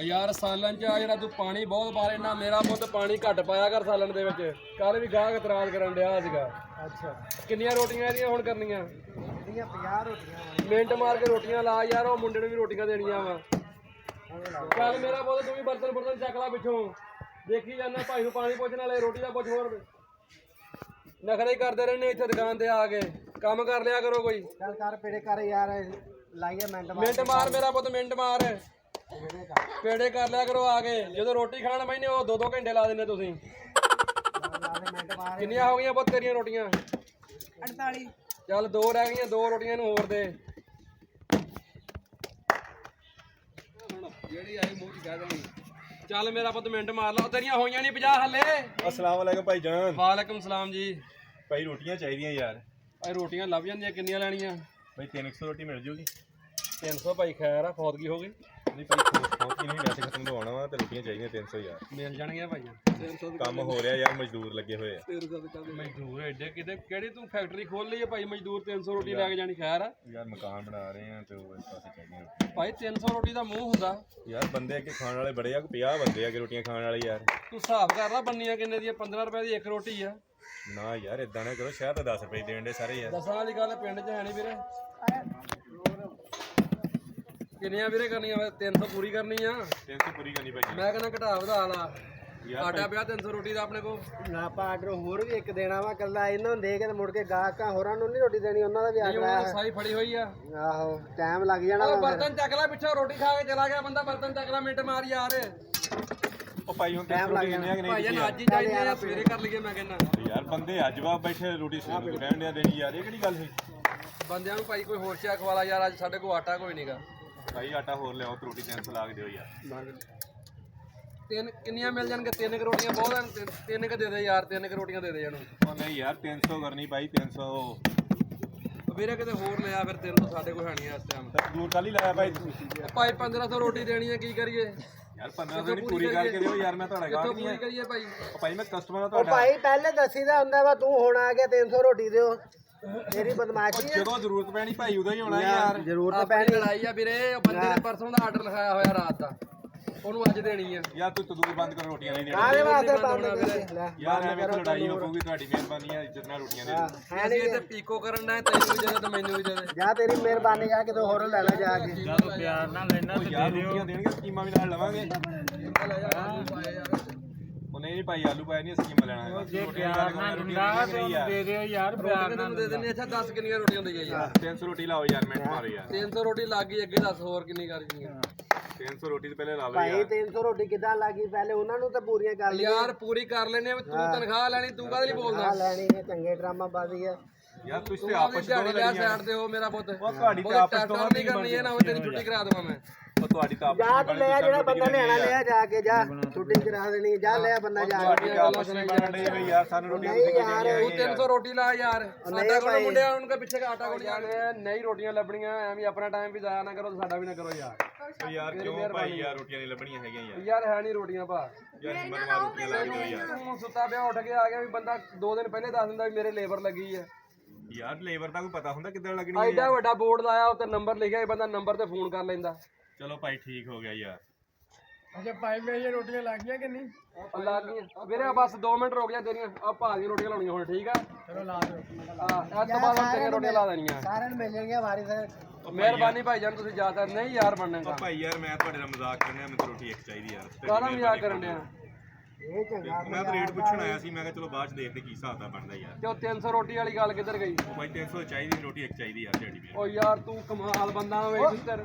ਯਾਰ ਸਾਲਣ ਚ ਆ ਜਿਹੜਾ ਤੂੰ ਪਾਣੀ ਬਹੁਤ ਪਾ ਲੈਣਾ, ਮੇਰਾ ਪੁੱਤ ਪਾਣੀ ਘੱਟ ਪਾਇਆ ਕਰ ਸਾਲਣ ਦੇ ਵਿੱਚ। ਕੱਲ ਵੀ ਗਾਹਕ ਇਤਰਾਜ਼ ਕਰਨ ਡਿਆ ਸੀਗਾ। ਅੱਛਾ ਕਿੰਨੀਆਂ ਰੋਟੀਆਂ ਇਹਦੀਆਂ ਹੁਣ ਕਰਨੀਆਂ? ਇਹਦੀਆਂ 50 ਰੋਟੀਆਂ ਮਿੰਟ ਮਾਰ ਕੇ ਰੋਟੀਆਂ ਲਾ ਯਾਰ, ਉਹ ਮੁੰਡੇ ਨੂੰ ਵੀ ਰੋਟੀਆਂ ਦੇਣੀਆਂ ਵਾ। ਚੱਲ ਮੇਰਾ ਪੁੱਤ ਤੂੰ ਵੀ ਬਰਤਨ ਚੱਕ ਲਾ ਪਿੱਛੋਂ, ਦੇਖੀ ਜਾਂਦਾ ਭਾਈ ਨੂੰ ਪਾਣੀ ਪੁੱਛਣ ਵਾਲੇ ਰੋਟੀ ਦਾ ਪੁੱਛ। ਹੋਰ ਨਖਰੇ ਹੀ ਕਰਦੇ ਰਹਿੰਦੇ ਇੱਥੇ ਦੁਕਾਨ ਤੇ ਆ ਕੇ, ਕੰਮ ਕਰ ਲਿਆ ਕਰੋ ਕੋਈ। ਚੱਲ ਕਰ ਪੇੜੇ ਕਰ ਯਾਰ, ਲਾਈਏ ਮਿੰਟ ਮਾਰ ਮੇਰਾ ਪੁੱਤ, ਮਿੰਟ ਮਾਰ, ਪੇੜੇ ਕਰ ਲਿਆ ਕਰੋ ਆ ਕੇ। ਜਦੋਂ ਰੋਟੀ ਖਾਣ ਬੈਠੇ ਉਹ 2-2 ਘੰਟੇ ਲਾ ਦਿੰਦੇ ਤੁਸੀਂ। ਕਿੰਨੀਆਂ ਹੋ ਗਈਆਂ ਪੁੱਤ ਤੇਰੀਆਂ ਰੋਟੀਆਂ? 48। ਚੱਲ 2 ਰਹਿ ਗਈਆਂ, 2 ਰੋਟੀਆਂ ਨੂੰ ਹੋਰ ਦੇ। ਜਿਹੜੀ ਆਈ ਮੂੰਹ ਚ ਕਹਿ ਦੇਣੀ। ਚੱਲ ਮੇਰਾ ਪੁੱਤ ਮਿੰਟ ਮਾਰ ਲਾ, ਤੇਰੀਆਂ ਹੋਈਆਂ ਨਹੀਂ 50 ਹੱਲੇ। अस्सलाम वालेकुम भाई जान। ਵਾਲੇਕੁਮ ਸਲਾਮ ਜੀ। भाई रोटियां चाहिए यार। ਇਹ ਰੋਟੀਆਂ ਲੱਭ ਜਾਂਦੀਆਂ, ਕਿੰਨੀਆਂ ਲੈਣੀਆਂ? भाई 300 रोटी मिल जूगी। 300 ਭਾਈ ਖੈਰ ਆ, ਫੌਤਗੀ ਹੋ ਗਈ। नहीं भाई बहुत की नहीं, वैसे खत्म तो होना वा, तो रोटियां चाहिए 300 यार। ਮਿਲ ਜਾਣਗੀਆਂ ਭਾਈ। 300 काम हो रहा यार, मजदूर लगे हुए हैं। 300 ਮਜ਼ਦੂਰ ਐਡੇ ਕਿਤੇ ਕਿਹੜੀ ਤੂੰ ਫੈਕਟਰੀ ਖੋਲ ਲਈ ਹੈ ਭਾਈ? ਮਜ਼ਦੂਰ 300 ਰੋਟੀ ਲੈ ਕੇ ਜਾਣੀ ਖੈਰ ਆ यार मकान बना रहे हैं तो इस पास चाहिए ਭਾਈ। 300 ਰੋਟੀ ਦਾ ਮੂੰਹ ਹੁੰਦਾ यार। बंदे अगे खाने वाले बड़े आ, 50 बंदे अगे रोटियां खाने वाले यार। ਤੂੰ ਹਿਸਾਬ ਕਰ ਲਾ ਬੰਨੀਆਂ ਕਿੰਨੇ ਦੀਆਂ। 15 ਰੁਪਏ ਦੀ ਇੱਕ ਰੋਟੀ ਆ। ना यार इदा ना करो, शायद 10 रुपए देने सारे यार। ਦਸਾਂ ਵਾਲੀ ਗੱਲ ਪਿੰਡ 'ਚ ਹੈ ਨਹੀਂ ਵੀਰੇ। ਕਿੰਨੀਆਂ ਵੀਰੇ ਕਰਨੀਆਂ? 300 ਪੂਰੀ ਕਰਨੀ ਆ। 300 पूरी करनी भाई ਮੈਂ ਕਹਿੰਦਾ ਘਟਾ ਵਧਾ ਲਾ। ਆਟਾ ਪਿਆ 300 ਰੋਟੀ ਦਾ ਆਪਣੇ ਕੋਲ। ਨਾ ਆਪਾਂ ਆਰਡਰ ਹੋਰ ਵੀ ਇੱਕ ਦੇਣਾ ਵਾ, ਕੱਲਾ ਇਹਨਾਂ ਨੂੰ ਦੇ ਕੇ ਤੇ ਮੁੜ ਕੇ ਗਾਹਕਾਂ ਹੋਰਾਂ ਨੂੰ ਨਹੀਂ ਰੋਟੀ ਦੇਣੀ, ਉਹਨਾਂ ਦਾ ਵੀ ਨਹੀਂ ਆਰਡਰ ਉਹਨਾਂ ਆ। ਸਾਈ ਫੜੀ ਹੋਈ ਆ। ਆਹੋ ਟਾਈਮ ਲੱਗ ਜਾਣਾ ਉਹ ਵਾ ਫਿਰ। ਬਰਤਨ ਚੱਕ ਲੈ ਪਿੱਛੋਂ, ਰੋਟੀ ਖਾ ਕੇ ਚਲਾ ਗਿਆ ਬੰਦਾ। ਬਰਤਨ ਚੱਕ ਲੈ, ਮਿੰਟ ਮਾਰ ਯਾਰ। ओ भाई हम 300 रोटी देने कि ਭਾਈ नहीं ਅੱਜ ਹੀ ਚਾਹੀਦੀ ਆ, ਸਵੇਰੇ ਕਰ ਲਈਏ। ਮੈਂ ਕਹਿੰਦਾ यार बंदे अज वा बैठे रोटी रहन दे देनी यार, ये केड़ी गल है? ਬੰਦਿਆਂ ਨੂੰ ਭਾਈ ਕੋਈ ਹੋਰ ਸ਼ਿਆ ਖਵਾਲਾ ਯਾਰ। ਅੱਜ ਸਾਡੇ ਕੋਲ ਆਟਾ ਕੋਈ ਨਹੀਂਗਾ। भाई आटा होर ले आओ, तो रोटी 300 ला के दियो यार। ਤਿੰਨ ਕਿੰਨੀਆਂ ਮਿਲ ਜਾਣਗੇ? 3 ਰੋਟੀਆਂ ਬਹੁਤ ਹਨ। 3 ਕ ਦੇ ਦੇ ਯਾਰ, 3 ਰੋਟੀਆਂ ਦੇ ਦੇ ਇਹਨੂੰ। ओ नहीं यार 300 करनी भाई 300। ਵੀਰੇ ਕਿਤੇ ਹੋਰ ਲਿਆ ਫਿਰ। 300 ਸਾਡੇ ਕੋਲ ਹੈ ਨਹੀਂ ਇਸ ਟਾਈਮ। दूर काली लाया भाई ਭਾਈ 1500 ਰੋਟੀ ਦੇਣੀ ਹੈ, ਕੀ ਕਰੀਏ? यार 1500 नहीं पूरी करके दियो यार, मैं थोड़ा ਕਿੱਥੋਂ गाहक नहीं ਪੂਰੀ है। ਕਰੀਏ ਭਾਈ? ओ भाई मैं कस्टमर हां ਉਹ थोड़ा। ਭਾਈ ਪਹਿਲੇ ਦੱਸੀਦਾ ਹੁੰਦਾ ਵਾ, ਤੂੰ ਹੁਣ ਆ ਗਿਆ 300 ਰੋਟੀ ਦਿਓ। ਤੇਰੀ ਬਦਮਾਸ਼ੀ ਹੈ। ਜਦੋਂ ਜ਼ਰੂਰਤ ਪੈਣੀ ਭਾਈ ਉਦੋਂ ਹੀ ਹੋਣਾ ਯਾਰ। ਜ਼ਰੂਰਤ ਆਪਣੀ ਪੈਣੀ। ਲੜਾਈ ਆ ਵੀਰੇ। ਉਹ ਬੰਦੇ ਨੇ ਪਰਸੋਂ ਦਾ ਆਰਡਰ ਲਿਖਾਇਆ ਹੋਇਆ ਰਾਤ ਦਾ, ਉਹਨੂੰ ਅੱਜ ਦੇਣੀ ਆ। ਯਾਰ ਤੂੰ ਤੰਦੂਰ ਬੰਦ ਕਰ, ਰੋਟੀਆਂ ਨਹੀਂ ਕਾਹਦੇ ਦੇਣੀਆਂ ਵਾਸਤੇ ਬੰਦ ਬੰਦ ਹੋਣਾ ਕਰ ਲੈ। ਯਾਰ। ਐਵੇਂ ਤਾਂ ਲੜਾਈ ਹੋਊਗੀ, ਤੁਹਾਡੀ ਮਿਹਰਬਾਨੀ ਹੈ, ਇੱਜ਼ਤ ਨਾਲ ਰੋਟੀਆਂ ਦੇ ਦਿਓ। ਹੈ ਅਸੀਂ ਨਹੀਂ ਤੇ ਪੀਕੋ ਕਰਨ ਦਾ, ਤੈਨੂੰ ਵੀ ਦੇ ਦੇ ਤੇ ਮੈਨੂੰ ਵੀ ਦੇ ਦੇ। ਜਾ, ਤੇਰੀ ਮਿਹਰਬਾਨੀ ਆ, ਕਿਤੋਂ ਹੋਰ ਲੈ ਲੈ ਜਾ ਕੇ। ਪਿਆਰ ਨਾਲ ਲੈਣਾ ਉਹ ਯਾਰ ਰੋਟੀਆਂ ਦੇਣਗੇ, ਸਕੀਮਾਂ ਵੀ ਨਾਲ ਲਵਾਂਗੇ। ਲੈ ਜਾ ਆਲੂ ਪਾਏ ਯਾਰ। ਉਹ ਨਹੀਂ ਭਾਈ ਆਲੂ ਪਾਏ ਨਹੀਂ, ਸਕੀਮਾਂ ਲੈਣਾ ਹੈ। ਜੇ ਪਿਆਰ ਨਾਲ ਦਿੰਦਾ ਦੇ ਦੇ ਯਾਰ, ਪਿਆਰ ਨਾਲ ਦੇ ਦੇਣੇ। ਅੱਛਾ ਦੱਸ ਕਿੰਨੀਆਂ ਰੋਟੀਆਂ ਦੇਈਆਂ ਯਾਰ? 300 ਰੋਟੀ ਲਾਓ ਯਾਰ, ਮਿੰਟ ਮਾਰੋ ਯਾਰ। 300 ਰੋਟੀ ਲੱਗ ਗਈ, ਅੱਗੇ ਦੱਸ ਹੋਰ ਕਿੰਨੀ ਕਰ ਗਈਆਂ? 300 ਰੋਟੀ ਤੋਂ ਪਹਿਲੇ ਲਾ ਲਓ ਭਾਈ ਯਾਰ। 300 ਰੋਟੀ ਕਿੱਦਾਂ ਲੱਗੀ? ਪਹਿਲੇ ਉਹਨਾਂ ਨੂੰ ਤਾਂ ਪੂਰੀਆਂ ਕਰ ਲਈਆਂ। ਯਾਰ ਪੂਰੀ ਕਰ ਲੈਨੇ ਆ। ਤੂੰ ਤਨਖਾਹ ਲੈਣੀ, ਤੂੰ ਕਾਹਦੇ ਲਈ ਬੋਲਦਾ? ਲੈਣੀ ਹੈ, ਚੰਗੇ ਡਰਾਮਾ ਬਾਜ਼ੀ ਹੈ। ਯਾਰ ਤੁਸੀਂ ਤੂੰ ਤੇ ਆਪਣੀ ਆਪਸ ਦਿਹਾੜੀ ਵਿੱਚ ਲਿਆ ਲੜੀਆਂ। ਸਾਈਡ ਤੇ ਹੋ ਮੇਰਾ ਪੁੱਤ। ਉਹ ਤੁਹਾਡੀ ਤਾਂ ਆਪਸ ਤੋਂ ਨਹੀਂ ਕਰਨੀ ਹੈ ਨਾ, ਤੇਰੀ ਛੁੱਟੀ ਕਰਾ ਦੇਵਾਂ ਮੈਂ। ਉਹ ਤੁਹਾਡੀ ਤਾਂ ਜਾ ਤੂੰ ਲੈ ਜਿਹੜਾ ਬੰਦਾ ਨਿਆਣਾ ਲਿਆ ਜਾ ਕੇ, ਜਾ ਛੁੱਟੀ ਕਰਾ ਦੇਣੀ। ਜਾ ਲੈ ਬੰਦਾ ਜਾ ਕੇ। ਤੁਹਾਡੀ ਆਪਸ ਵਿੱਚ ਬਣਨ ਦੇ ਯਾਰ, ਸਾਨੂੰ ਰੋਟੀਆਂ ਨਹੀਂ ਤੁਸੀਂ ਯਾਰ, ਦੇਣੀਆਂ ਤੂੰ 300 ਰੋਟੀ ਲਾ ਯਾਰ। ਸਾਡਾ ਕੋਲ ਭਾਈ। ਮੁੰਡਿਆਂ ਉਹਨਾਂ ਦੇ ਪਿੱਛੇ ਆਟਾ ਕੋਲ ਜਾਣੇ ਨਹੀਂ ਰੋਟੀਆਂ ਲੱਭਣੀਆਂ। ਐਵੇਂ ਆਪਣਾ ਟਾਈਮ ਵੀ ਜ਼ਾਇਆ ਨਾ ਕਰੋ ਤੇ ਸਾਡਾ ਵੀ ਨਾ ਕਰੋ ਯਾਰ। ਉਹ ਯਾਰ ਕਿਉਂ ਭਾਈ ਯਾਰ, ਰੋਟੀਆਂ ਨਹੀਂ ਲੱਭਣੀਆਂ ਹੈਗੀਆਂ ਯਾਰ। ਯਾਰ ਹੈ ਨਹੀਂ ਰੋਟੀਆਂ ਭਾ। ਯਾਰ ਹਿੰਮਤ ਮਾਰ, ਰੋਟੀਆਂ ਲਾ ਕੇ ਦਿਓ ਯਾਰ। ਤੂੰ ਸੁੱਤਾ ਪਿਆ ਉੱਠ ਕੇ ਆ ਗਿਆ ਵੀ ਬੰਦਾ 2 ਦਿਨ ਪਹਿਲੇ ਦੱਸ ਦਿੰਦਾ ਵੀ ਮੇਰੇ ਲੇਬਰ ਲੱਗੀ ਹੈ। ਯਾਰ ਲੇਬਰ ਦਾ ਕੋਈ ਪਤਾ ਹੁੰਦਾ ਕਿੱਦਾਂ ਲੱਗਣੀ ਹੈ? ਐਡਾ ਵੱਡਾ ਬੋਰਡ ਲਾਇਆ, ਉੱਤੇ ਨੰਬਰ ਲਿਖਿਆ ਹੈ, ਬੰਦਾ ਨੰਬਰ ਤੇ ਫੋਨ ਕਰ ਲੈਂਦਾ। ਚਲੋ ਭਾਈ ਠੀਕ ਹੋ ਗਿਆ ਯਾਰ। ਅੱਛਾ ਭਾਈ ਮੇਰੀਆਂ ਰੋਟੀਆਂ ਲੱਗ ਗਈਆਂ ਕਿ ਨਹੀਂ? ਲੱਗ ਗਈਆਂ ਵੀਰੇ। ਬਸ 2 ਮਿੰਟ ਰੁਕ ਜਾ, ਤੇਰੀਆਂ ਆ ਭਾ ਦੀਆਂ ਰੋਟੀਆਂ ਲਾਉਣੀਆਂ ਹੁਣ। ਠੀਕ ਆ, ਚਲੋ ਲਾ ਦਿਓ। ਹਾਂ ਇਸ ਤੋਂ ਬਾਅਦ ਹੁਣ ਤੇਰੀਆਂ ਰੋਟੀਆਂ ਲਾ ਦੇਣੀਆਂ। ਸਾਰਿਆਂ ਨੂੰ ਮਿਲ ਜਾਣਗੀਆਂ ਵਾਰੀ ਸਰ। ਮਿਹਰਬਾਨੀ ਭਾਈ ਜਾਨ, ਤੁਸੀਂ ਜ਼ਿਆਦਾ ਨਹੀਂ ਯਾਰ ਬਣਨੇ ਉਹ ਦਾ। ਭਾਈ ਯਾਰ ਮੈਂ ਤੁਹਾਡੇ ਨਾਲ ਮਜ਼ਾਕ ਕਰਨਾ, ਮੈਨੂੰ ਤਾਂ ਰੋਟੀ ਇੱਕ ਚਾਹੀਦੀ ਯਾਰ। ਕਾਹਦਾ ਮਜ਼ਾਕ ਕਰਨ ਡਿਆ? ਇਹ ਚੰਗਾ ਮੈਂ ਤਾਂ ਰੇਟ ਪੁੱਛਣ ਆਇਆ ਸੀ, ਮੈਂ ਕਿਹਾ ਚਲੋ ਬਾਅਦ ਚ ਦੇਖਦੇ ਕੀ ਹਿਸਾਬ ਦਾ ਬਣਦਾ ਯਾਰ। ਤੇ ਉਹ 300 ਰੋਟੀ ਵਾਲੀ ਗੱਲ ਕਿੱਧਰ ਗਈ? ਭਾਈ 300 ਚਾਹੀਦੀ, ਰੋਟੀ ਇੱਕ ਚਾਹੀਦੀ ਯਾਰ ਤੁਹਾਡੀ। ਉਹ ਯਾਰ ਤੂੰ ਕਮਾਲ ਬੰਦਾ ਵੇਖ ਤੇਰੇ